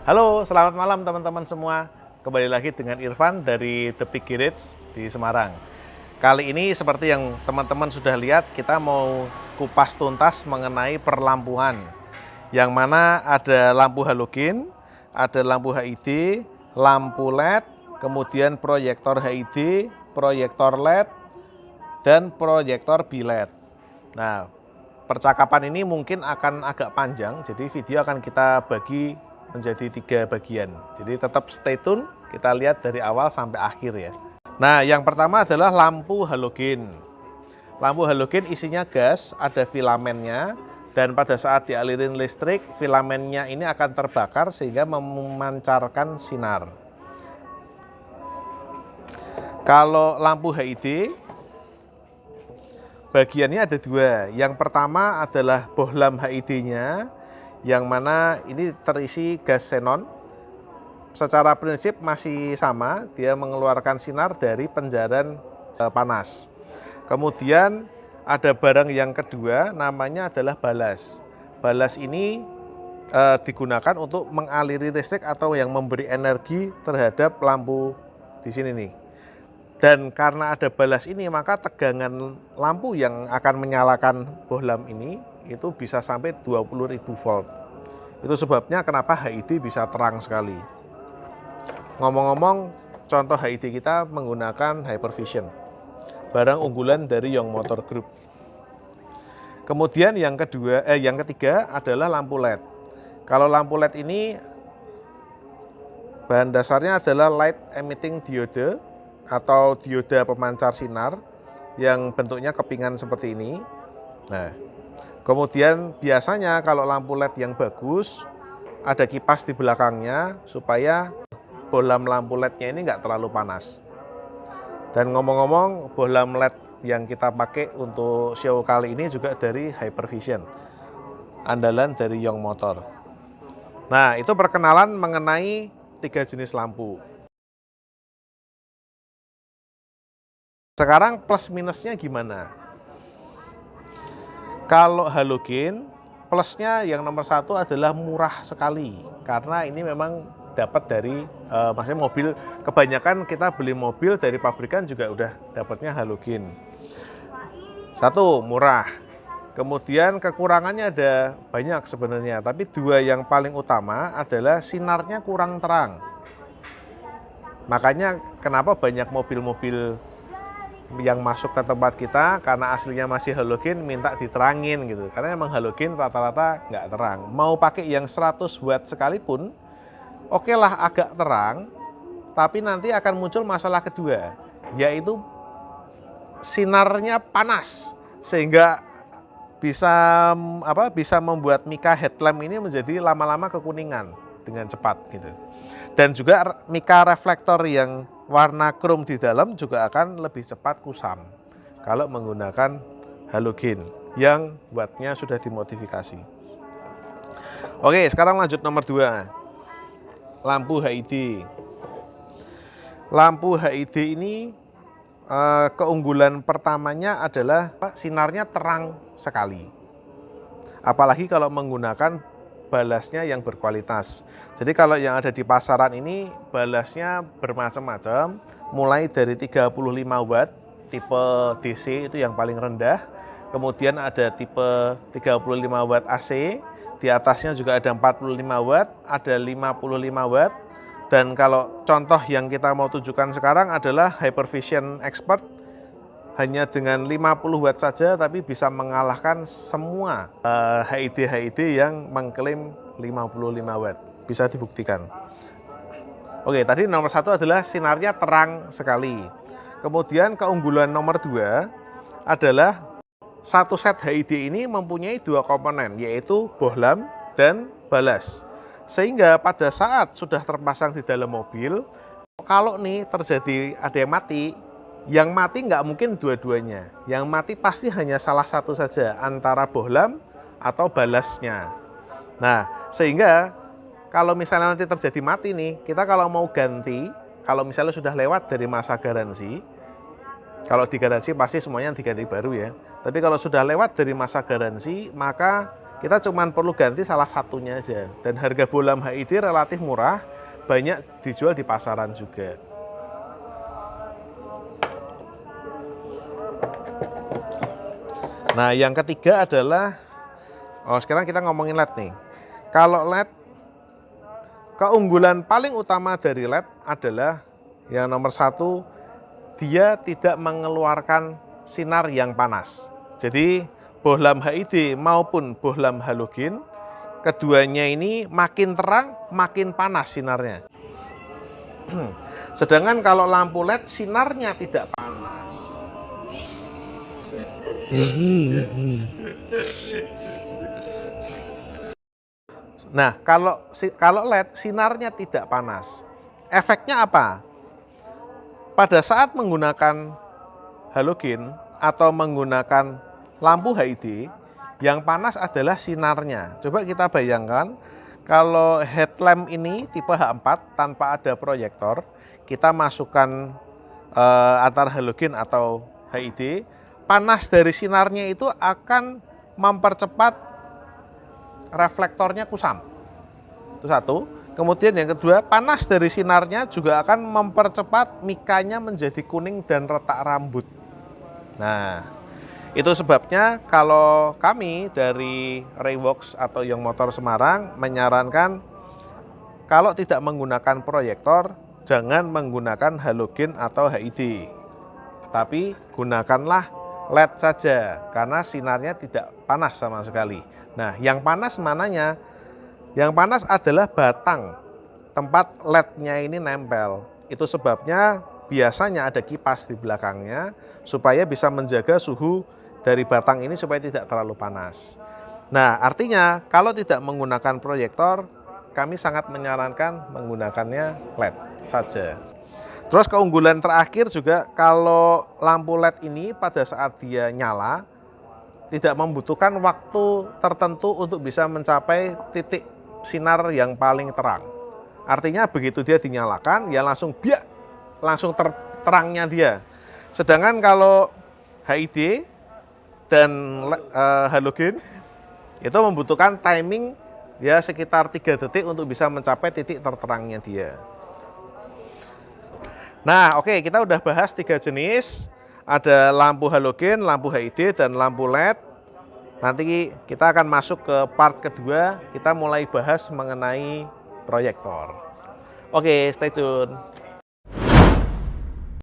Halo, selamat malam teman-teman semua. Kembali lagi dengan Irfan dari The Peak Garage di Semarang. Kali ini seperti yang teman-teman sudah lihat, kita mau kupas tuntas mengenai perlampuan. Yang mana ada lampu halogen, ada lampu HID, lampu LED, kemudian proyektor HID, proyektor LED, dan proyektor BLED. Nah, percakapan ini mungkin akan agak panjang, jadi video akan kita bagi menjadi 3 bagian. Jadi tetap stay tune, kita lihat dari awal sampai akhir ya. Nah, yang pertama adalah lampu halogen. Lampu halogen isinya gas, ada filamennya, dan pada saat dialirin listrik, filamennya ini akan terbakar sehingga memancarkan sinar. Kalau lampu HID, bagiannya ada 2. Yang pertama adalah bohlam HID-nya, yang mana ini terisi gas xenon. Secara prinsip masih sama, dia mengeluarkan sinar dari penjaran panas. Kemudian ada barang yang kedua, namanya adalah balas. Balas ini digunakan untuk mengaliri listrik atau yang memberi energi terhadap lampu di sini nih. Dan karena ada balas ini, maka tegangan lampu yang akan menyalakan bohlam ini itu bisa sampai 20.000 volt. Itu sebabnya kenapa HID bisa terang sekali. Ngomong-ngomong, contoh HID kita menggunakan Hypervision, barang unggulan dari Young Motor Group. Kemudian yang ketiga adalah lampu LED. Kalau lampu LED ini bahan dasarnya adalah light emitting diode atau dioda pemancar sinar yang bentuknya kepingan seperti ini. Nah, kemudian biasanya kalau lampu LED yang bagus, ada kipas di belakangnya supaya bohlam lampu LED-nya ini nggak terlalu panas. Dan ngomong-ngomong, bohlam LED yang kita pakai untuk show kali ini juga dari Hypervision, andalan dari Young Motor. Nah, itu perkenalan mengenai 3 jenis lampu. Sekarang plus minusnya gimana? Kalau halogen, plusnya yang nomor 1 adalah murah sekali. Karena ini memang dapat dari, maksudnya mobil, kebanyakan kita beli mobil dari pabrikan juga udah dapatnya halogen. 1, murah. Kemudian kekurangannya ada banyak sebenarnya, tapi 2 yang paling utama adalah sinarnya kurang terang. Makanya kenapa banyak mobil-mobil yang masuk ke tempat kita karena aslinya masih halogen minta diterangin gitu, karena emang halogen rata-rata nggak terang. Mau pakai yang 100 watt sekalipun oke lah agak terang, tapi nanti akan muncul masalah kedua, yaitu sinarnya panas sehingga bisa membuat mika headlamp ini menjadi lama-lama kekuningan dengan cepat gitu. Dan juga mika reflektor yang warna krom di dalam juga akan lebih cepat kusam kalau menggunakan halogen yang wattnya sudah dimodifikasi. Oke, sekarang lanjut nomor 2, lampu HID. Lampu HID ini keunggulan pertamanya adalah sinarnya terang sekali. Apalagi kalau menggunakan balasnya yang berkualitas. Jadi kalau yang ada di pasaran ini balasnya bermacam-macam, mulai dari 35 watt tipe DC itu yang paling rendah, kemudian ada tipe 35 watt AC, di atasnya juga ada 45 watt, ada 55 watt, dan kalau contoh yang kita mau tunjukkan sekarang adalah Hypervision Expert, hanya dengan 50 watt saja tapi bisa mengalahkan semua HID yang mengklaim 55 watt. Bisa dibuktikan. Oke, tadi nomor 1 adalah sinarnya terang sekali. Kemudian keunggulan nomor 2 adalah satu set HID ini mempunyai 2 komponen, yaitu bohlam dan balas. Sehingga pada saat sudah terpasang di dalam mobil, kalau nih terjadi ada yang mati nggak mungkin dua-duanya. Yang mati pasti hanya salah satu saja, antara bohlam atau balasnya. Nah, sehingga kalau misalnya nanti terjadi mati nih, kita kalau mau ganti, kalau misalnya sudah lewat dari masa garansi, kalau di garansi pasti semuanya diganti baru ya. Tapi kalau sudah lewat dari masa garansi, maka kita cuma perlu ganti salah satunya aja. Dan harga bohlam HID relatif murah, banyak dijual di pasaran juga. Nah, yang ketiga adalah, sekarang kita ngomongin LED nih. Kalau LED, keunggulan paling utama dari LED adalah yang nomor satu, dia tidak mengeluarkan sinar yang panas. Jadi bohlam HID maupun bohlam halogen, keduanya ini makin terang, makin panas sinarnya. Sedangkan kalau lampu LED sinarnya tidak panas. Nah, kalau LED sinarnya tidak panas, efeknya apa? Pada saat menggunakan halogen atau menggunakan lampu HID, yang panas adalah sinarnya. Coba kita bayangkan, kalau headlamp ini tipe H4 tanpa ada proyektor, kita masukkan antara halogen atau HID, panas dari sinarnya itu akan mempercepat reflektornya kusam. Itu satu. Kemudian yang kedua, panas dari sinarnya juga akan mempercepat mikanya menjadi kuning dan retak rambut. Nah, itu sebabnya kalau kami dari Rayworks atau Young Motor Semarang menyarankan kalau tidak menggunakan proyektor, jangan menggunakan halogen atau HID. Tapi gunakanlah LED saja, karena sinarnya tidak panas sama sekali. Nah, yang panas mananya? Yang panas adalah batang tempat LED-nya ini nempel. Itu sebabnya biasanya ada kipas di belakangnya supaya bisa menjaga suhu dari batang ini supaya tidak terlalu panas. Nah, artinya kalau tidak menggunakan proyektor, kami sangat menyarankan menggunakannya LED saja. Terus keunggulan terakhir juga, kalau lampu LED ini pada saat dia nyala, tidak membutuhkan waktu tertentu untuk bisa mencapai titik sinar yang paling terang. Artinya begitu dia dinyalakan, ya langsung langsung terangnya dia. Sedangkan kalau HID dan halogen itu membutuhkan timing ya sekitar 3 detik untuk bisa mencapai titik terterangnya dia. Nah, oke, kita udah bahas 3 jenis. Ada lampu halogen, lampu HID, dan lampu LED. Nanti kita akan masuk ke part kedua, kita mulai bahas mengenai proyektor. Oke, stay tune.